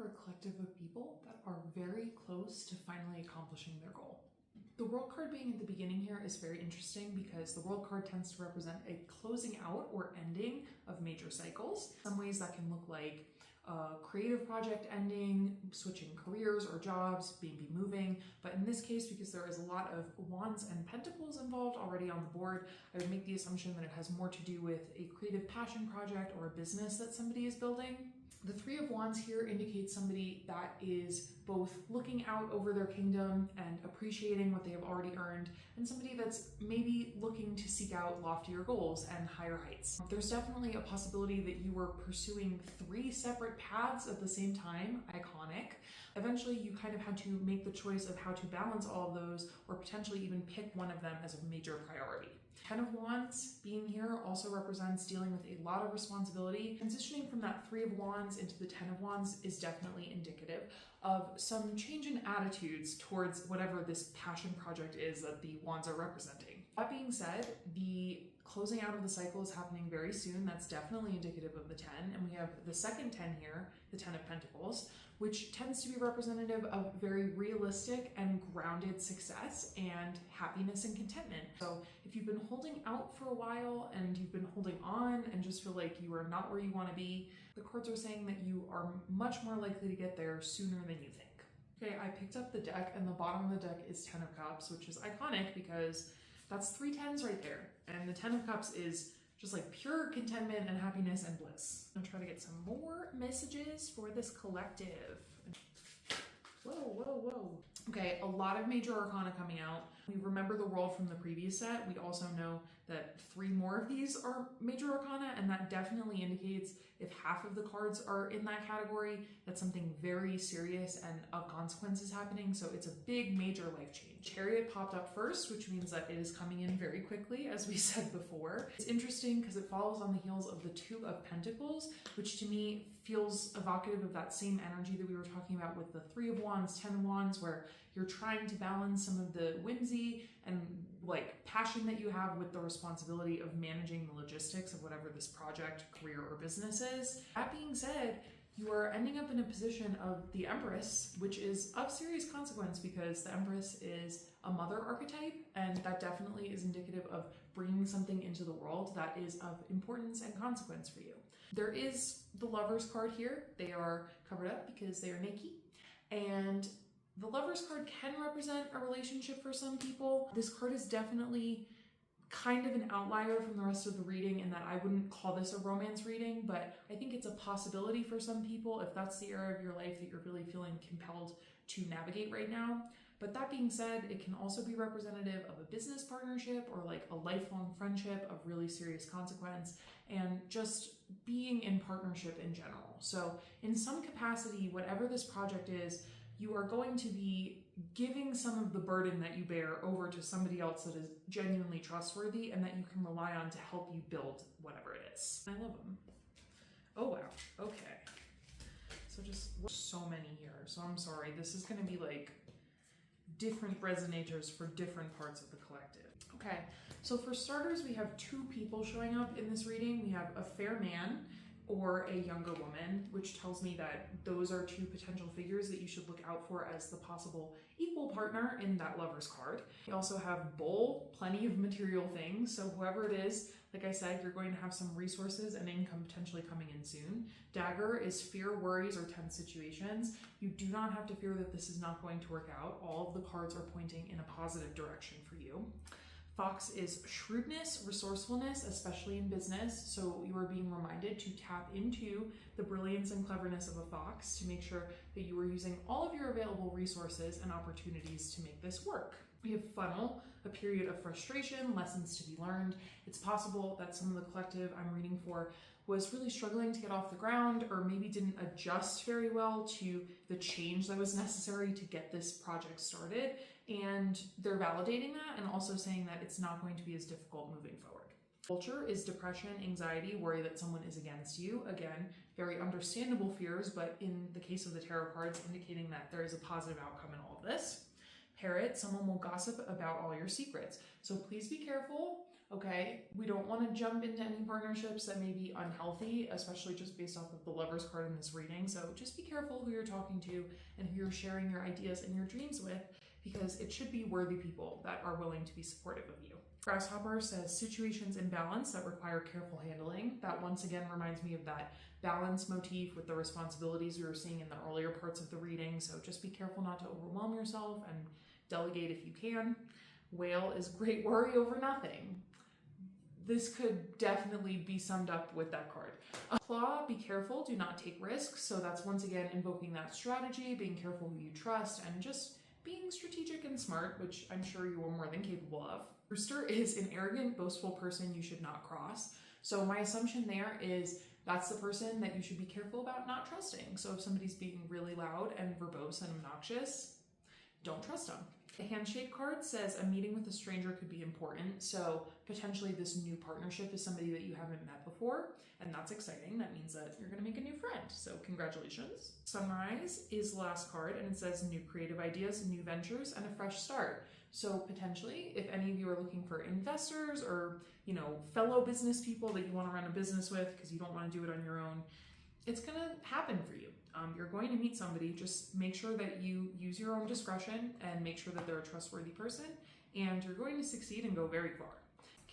a collective of people that are very close to finally accomplishing their goal. The World card being at the beginning here is very interesting because the World card tends to represent a closing out or ending of major cycles. Some ways that can look like a creative project ending, switching careers or jobs, maybe moving. But in this case, because there is a lot of wands and pentacles involved already on the board, I would make the assumption that it has more to do with a creative passion project or a business that somebody is building. The Three of Wands here indicates somebody that is both looking out over their kingdom and appreciating what they have already earned, and somebody that's maybe looking to seek out loftier goals and higher heights. There's definitely a possibility that you were pursuing 3 separate paths at the same time, iconic. Eventually, you kind of had to make the choice of how to balance all of those, or potentially even pick one of them as a major priority. Ten of Wands being here also represents dealing with a lot of responsibility. Transitioning from that Three of Wands into the Ten of Wands is definitely indicative of some change in attitudes towards whatever this passion project is that the wands are representing. That being said, the closing out of the cycle is happening very soon. That's definitely indicative of the 10. And we have the second 10 here, the 10 of Pentacles, which tends to be representative of very realistic and grounded success and happiness and contentment. So if you've been holding out for a while and you've been holding on and just feel like you are not where you want to be, the cards are saying that you are much more likely to get there sooner than you think. Okay, I picked up the deck and the bottom of the deck is 10 of Cups, which is iconic because that's 3 10s right there. And the 10 of Cups is just like pure contentment and happiness and bliss. I'm gonna try to get some more messages for this collective. Whoa, whoa, whoa. Okay, a lot of major arcana coming out. We remember the world from the previous set. We also know that 3 more of these are major arcana, and that definitely indicates if half of the cards are in that category, that's something very serious and of consequence is happening. So it's a big major life change. Chariot popped up first, which means that it is coming in very quickly, as we said before. It's interesting because it follows on the heels of the Two of Pentacles, which to me feels evocative of that same energy that we were talking about with the Three of Wands, 10 of Wands, where you're trying to balance some of the whimsy and like passion that you have with the responsibility of managing the logistics of whatever this project, career, or business is. That being said, you are ending up in a position of the Empress, which is of serious consequence because the Empress is a mother archetype, and that definitely is indicative of bringing something into the world that is of importance and consequence for you. There is the Lovers card here. They are covered up because they are naked, and the Lovers card can represent a relationship for some people. This card is definitely kind of an outlier from the rest of the reading in that I wouldn't call this a romance reading, but I think it's a possibility for some people if that's the area of your life that you're really feeling compelled to navigate right now. But that being said, it can also be representative of a business partnership or like a lifelong friendship of really serious consequence and just being in partnership in general. So in some capacity, whatever this project is, you are going to be giving some of the burden that you bear over to somebody else that is genuinely trustworthy and that you can rely on to help you build whatever it is. I love them. Oh, wow. Okay. So just so many here. So I'm sorry. This is going to be like different resonators for different parts of the collective. Okay. So for starters, we have 2 people showing up in this reading. We have a fair man or a younger woman, which tells me that those are 2 potential figures that you should look out for as the possible equal partner in that Lover's card. We also have Bull, plenty of material things, so whoever it is, like I said, you're going to have some resources and income potentially coming in soon. Dagger is fear, worries, or tense situations. You do not have to fear that this is not going to work out. All of the cards are pointing in a positive direction for you. Fox is shrewdness, resourcefulness, especially in business. So you are being reminded to tap into the brilliance and cleverness of a fox to make sure that you are using all of your available resources and opportunities to make this work. We have Funnel, a period of frustration, lessons to be learned. It's possible that some of the collective I'm reading for was really struggling to get off the ground or maybe didn't adjust very well to the change that was necessary to get this project started. And they're validating that and also saying that it's not going to be as difficult moving forward. Vulture is depression, anxiety, worry that someone is against you. Again, very understandable fears, but in the case of the tarot cards, indicating that there is a positive outcome in all of this. Parrot, someone will gossip about all your secrets. So please be careful Okay, we don't want to jump into any partnerships that may be unhealthy, especially just based off of the Lovers card in this reading. So just be careful who you're talking to and who you're sharing your ideas and your dreams with, because it should be worthy people that are willing to be supportive of you. Grasshopper says situations in balance that require careful handling. That once again reminds me of that balance motif with the responsibilities we were seeing in the earlier parts of the reading. So just be careful not to overwhelm yourself and delegate if you can. Whale is great worry over nothing. This could definitely be summed up with that card. Claw, be careful, do not take risks. So that's once again invoking that strategy, being careful who you trust, and just being strategic and smart, which I'm sure you are more than capable of. Rooster is an arrogant, boastful person you should not cross. So my assumption there is that's the person that you should be careful about not trusting. So if somebody's being really loud and verbose and obnoxious, don't trust them. The handshake card says a meeting with a stranger could be important. So potentially this new partnership is somebody that you haven't met before, and that's exciting. That means that you're going to make a new friend. So congratulations. Sunrise is the last card, and it says new creative ideas, new ventures, and a fresh start. So potentially, if any of you are looking for investors or, fellow business people that you want to run a business with because you don't want to do it on your own, it's going to happen for you. You're going to meet somebody. Just make sure that you use your own discretion and make sure that they're a trustworthy person, and you're going to succeed and go very far.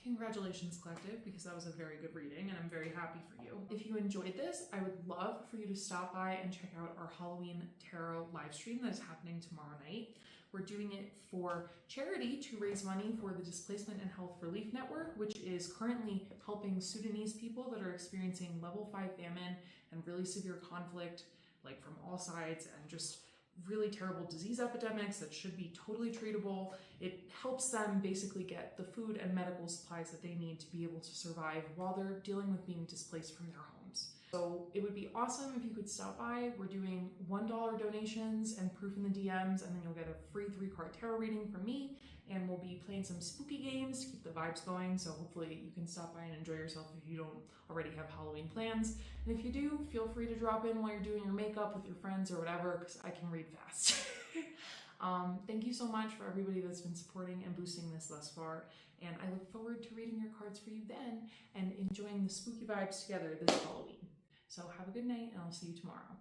Congratulations, Collective, because that was a very good reading and I'm very happy for you. If you enjoyed this, I would love for you to stop by and check out our Halloween tarot live stream that is happening tomorrow night. We're doing it for charity to raise money for the Displacement and Health Relief Network, which is currently helping Sudanese people that are experiencing level 5 famine and really severe conflict, like from all sides, and just really terrible disease epidemics that should be totally treatable. It helps them basically get the food and medical supplies that they need to be able to survive while they're dealing with being displaced from their homes. So it would be awesome if you could stop by. We're doing $1 donations and proof in the DMs, and then you'll get a free 3-card tarot reading from me, and we'll be playing some spooky games to keep the vibes going. So hopefully you can stop by and enjoy yourself if you don't already have Halloween plans. And if you do, feel free to drop in while you're doing your makeup with your friends or whatever, because I can read fast. Thank you so much for everybody that's been supporting and boosting this thus far. And I look forward to reading your cards for you then and enjoying the spooky vibes together this Halloween. So have a good night, and I'll see you tomorrow.